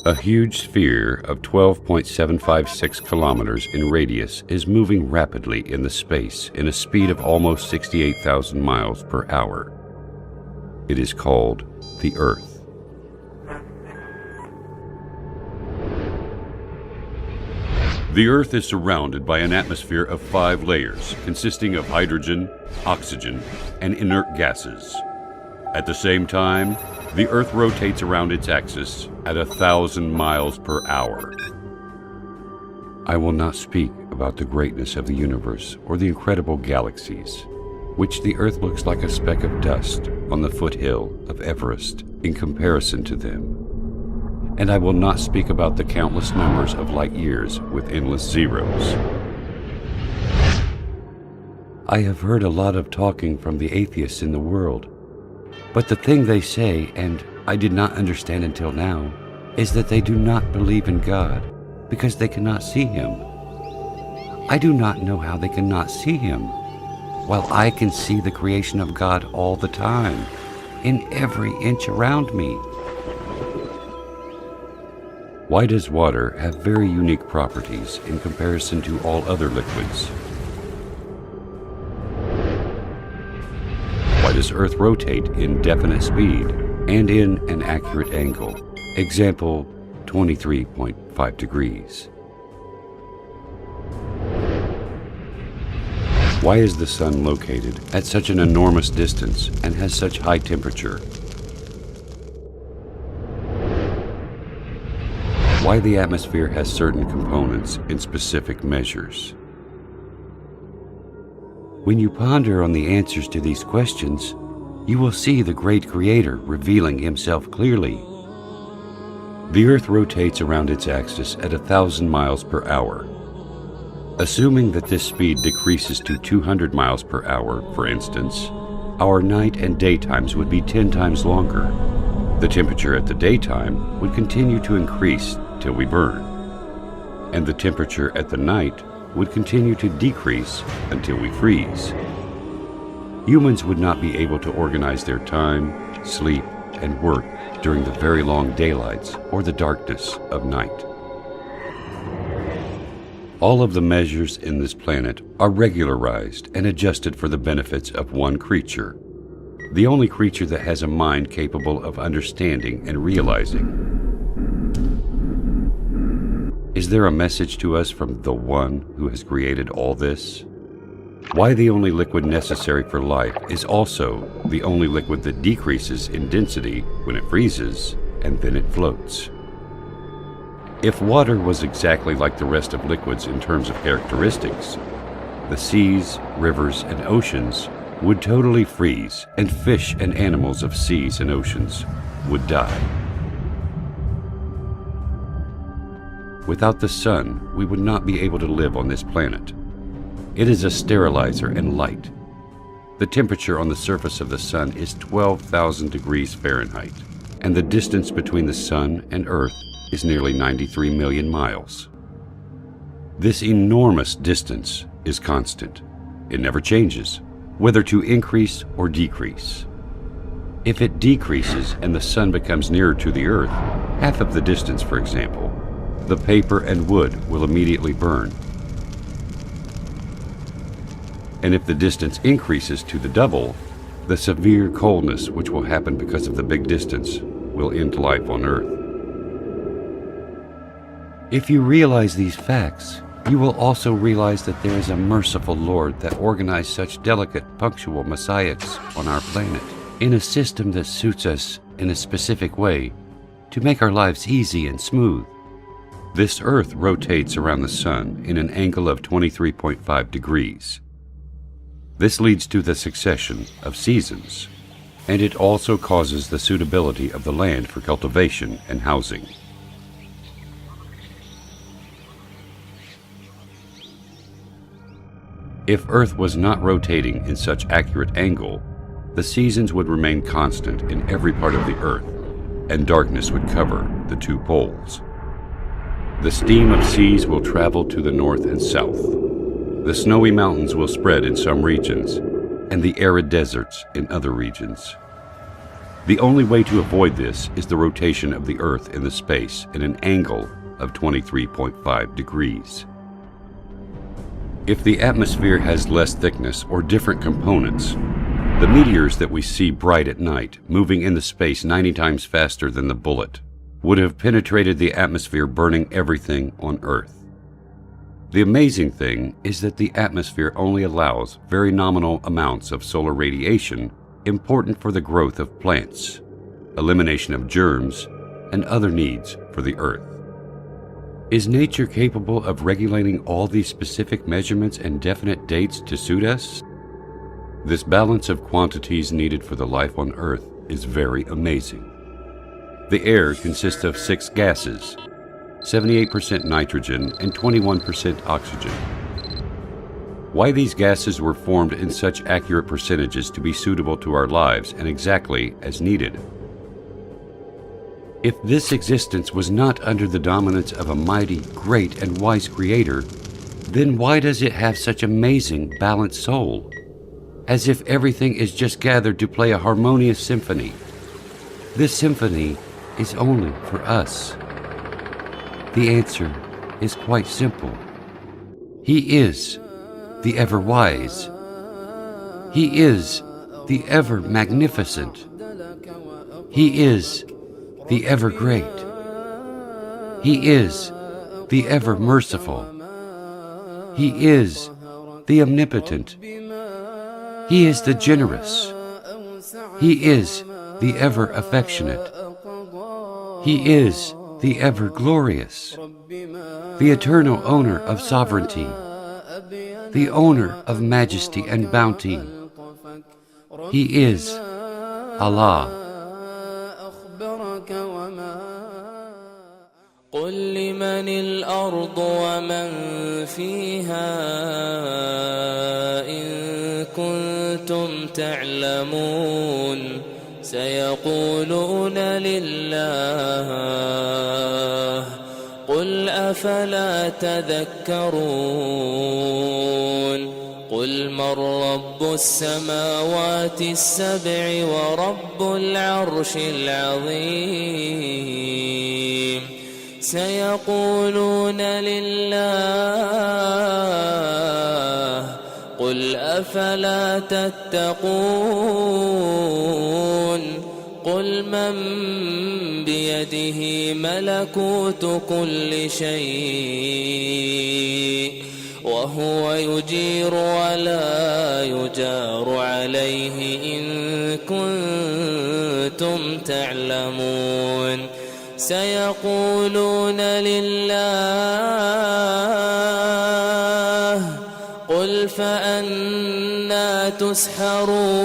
A huge sphere of 12.756 kilometers in radius is moving rapidly in the space in a speed of almost 68,000 miles per hour. It is called the Earth. The Earth is surrounded by an atmosphere of 5 layers consisting of hydrogen, oxygen, and inert gases. At the same time, the Earth rotates around its axis at 1,000 miles per hour. I will not speak about the greatness of the universe or the incredible galaxies, which the Earth looks like a speck of dust on the foothill of Everest in comparison to them. And I will not speak about the countless numbers of light years with endless zeros. I have heard a lot of talking from the atheists in the world. But the thing they say, and I did not understand until now, is that they do not believe in God because they cannot see Him. I do not know how they cannot see Him, while I can see the creation of God all the time, in every inch around me. Why does water have very unique properties in comparison to all other liquids? Why does Earth rotate in definite speed and in an accurate angle? Example, 23.5 degrees. Why is the Sun located at such an enormous distance and has such high temperature? Why the atmosphere has certain components in specific measures? When you ponder on the answers to these questions, you will see the great Creator revealing Himself clearly. The Earth rotates around its axis at 1,000 miles per hour. Assuming that this speed decreases to 200 miles per hour, for instance, our night and daytimes would be 10 times longer. The temperature at the daytime would continue to increase till we burn, and the temperature at the night would continue to decrease until we freeze. Humans would not be able to organize their time, sleep, and work during the very long daylights or the darkness of night. All of the measures in this planet are regularized and adjusted for the benefits of one creature, the only creature that has a mind capable of understanding and realizing. Is there a message to us from the One who has created all this? Why the only liquid necessary for life is also the only liquid that decreases in density when it freezes and then it floats. If water was exactly like the rest of liquids in terms of characteristics, the seas, rivers, and oceans would totally freeze, and fish and animals of seas and oceans would die. Without the Sun, we would not be able to live on this planet. It is a sterilizer and light. The temperature on the surface of the Sun is 12,000 degrees Fahrenheit, and the distance between the Sun and Earth is nearly 93 million miles. This enormous distance is constant. It never changes, whether to increase or decrease. If it decreases and the Sun becomes nearer to the Earth, half of the distance, for example, the paper and wood will immediately burn. And if the distance increases to the double, the severe coldness which will happen because of the big distance will end life on Earth. If you realize these facts, you will also realize that there is a merciful Lord that organized such delicate, punctual messiahs on our planet in a system that suits us in a specific way to make our lives easy and smooth. This Earth rotates around the Sun in an angle of 23.5 degrees. This leads to the succession of seasons, and it also causes the suitability of the land for cultivation and housing. If Earth was not rotating in such accurate angle, the seasons would remain constant in every part of the Earth, and darkness would cover the 2 poles. The steam of seas will travel to the north and south. The snowy mountains will spread in some regions, and the arid deserts in other regions. The only way to avoid this is the rotation of the Earth in the space at an angle of 23.5 degrees. If the atmosphere has less thickness or different components, the meteors that we see bright at night, moving in the space 90 times faster than the bullet, would have penetrated the atmosphere, burning everything on Earth. The amazing thing is that the atmosphere only allows very nominal amounts of solar radiation important for the growth of plants, elimination of germs, and other needs for the Earth. Is nature capable of regulating all these specific measurements and definite dates to suit us? This balance of quantities needed for the life on Earth is very amazing. The air consists of 6 gases, 78% nitrogen and 21% oxygen. Why these gases were formed in such accurate percentages to be suitable to our lives and exactly as needed? If this existence was not under the dominance of a mighty, great, and wise Creator, then why does it have such amazing, balanced soul? As if everything is just gathered to play a harmonious symphony. This symphony is only for us. The answer is quite simple. He is the ever-wise. He is the ever-magnificent. He is the ever-great. He is the ever-merciful. He is the omnipotent. He is the generous. He is the ever-affectionate. He is the ever-glorious, the eternal owner of sovereignty, the owner of majesty and bounty. He is Allah. قل لمن الأرض ومن فيها إن كنتم تعلمون سيقولون لله قل أفلا تذكرون قل من رب السماوات السبع ورب العرش العظيم سيقولون لله قل أفلا تتقون قل من بيده ملكوت كل شيء وهو يجير ولا يجار عليه إن كنتم تعلمون سيقولون لله قل فأنى تسحرون